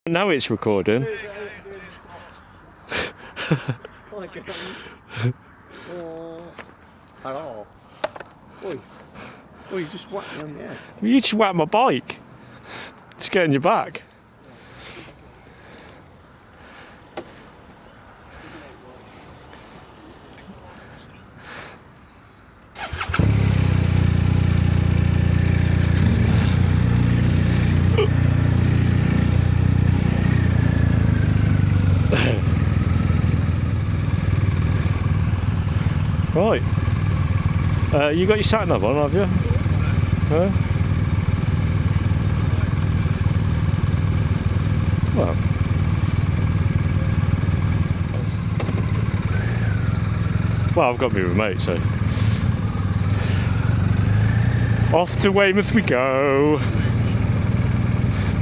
Now it's recording. Hello. Oi. Oh, you just whacked me on the head. You just whacked my bike. Just get in your back. Right. You got your sat-nav on, have you? Huh? Well. Well, I've got my remote, so. Off to Weymouth we go.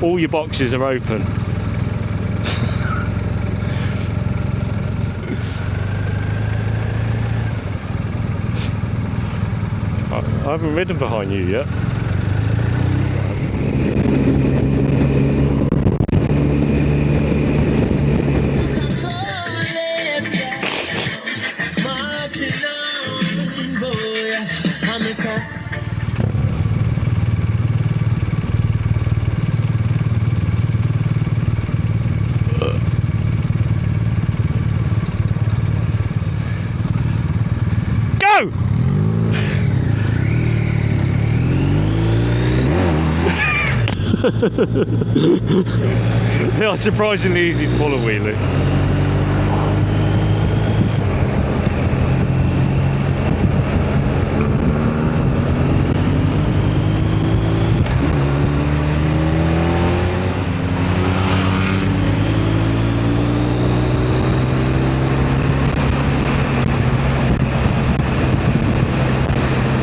All your boxes are open. I haven't ridden behind you yet. Go! They are surprisingly easy to pull a wheelie.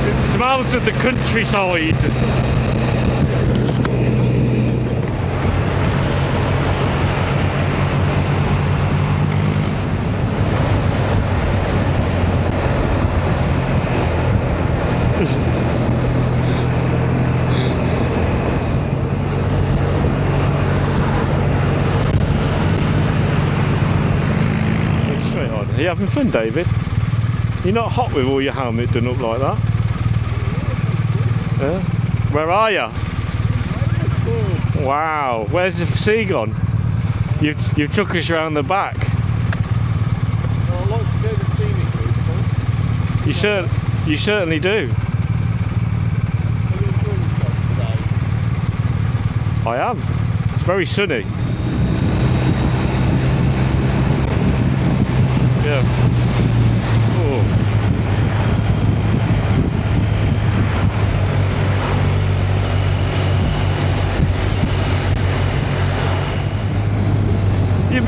It smells of the countryside. Are you having fun, David? You're not hot with all your helmet done up like that? Yeah? Where are you? Wow, where's the sea gone? You've took us around the back. Well, I like to go the scenic route. You certainly do. Are you enjoying yourself today? I am. It's very sunny. Yeah. Oh.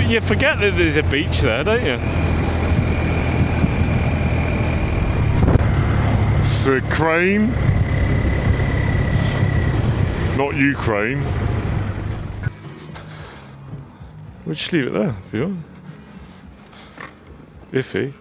You forget that there's a beach there, don't you? It's Ukraine, not Ukraine. We'll just leave it there if you want. Iffy.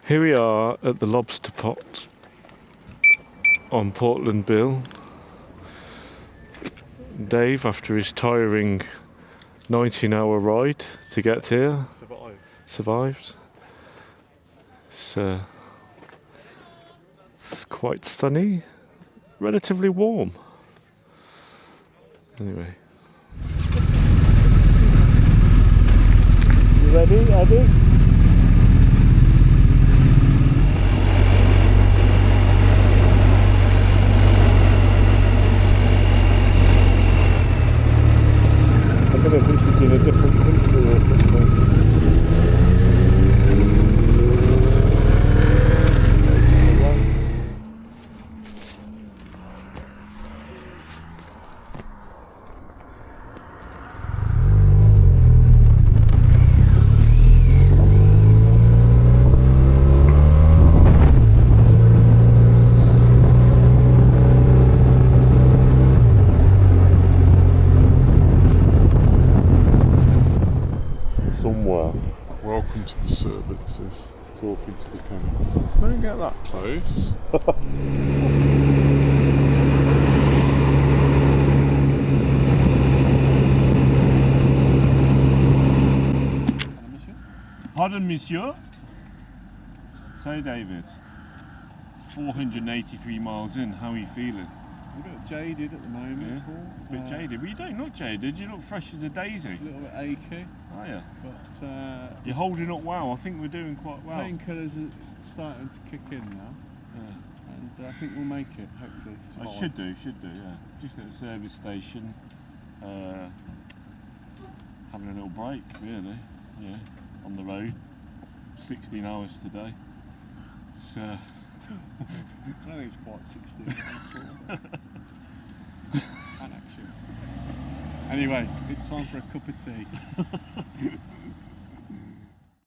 Here we are at the Lobster Pot on Portland Bill. Dave, after his tiring 19-hour ride to get here, survived. It's quite sunny, relatively warm. Anyway. You ready, Eddie? I don't know if this is in a different country or something. to the services, talking to the camera. Don't get that close. Pardon, monsieur. So, David, 483 miles in, how are you feeling? A bit jaded at the moment, Paul. A bit jaded. Well, you don't look jaded, you look fresh as a daisy. A little bit achy, Are you? but You're holding up well, I think we're doing quite well. painkillers are starting to kick in now, and I think we'll make it, hopefully. I should do, yeah. Just at the service station, having a little break, really. Yeah, on the road, 16 hours today. So, I don't think it's quite 16. And actually. Anyway, it's time for a cup of tea.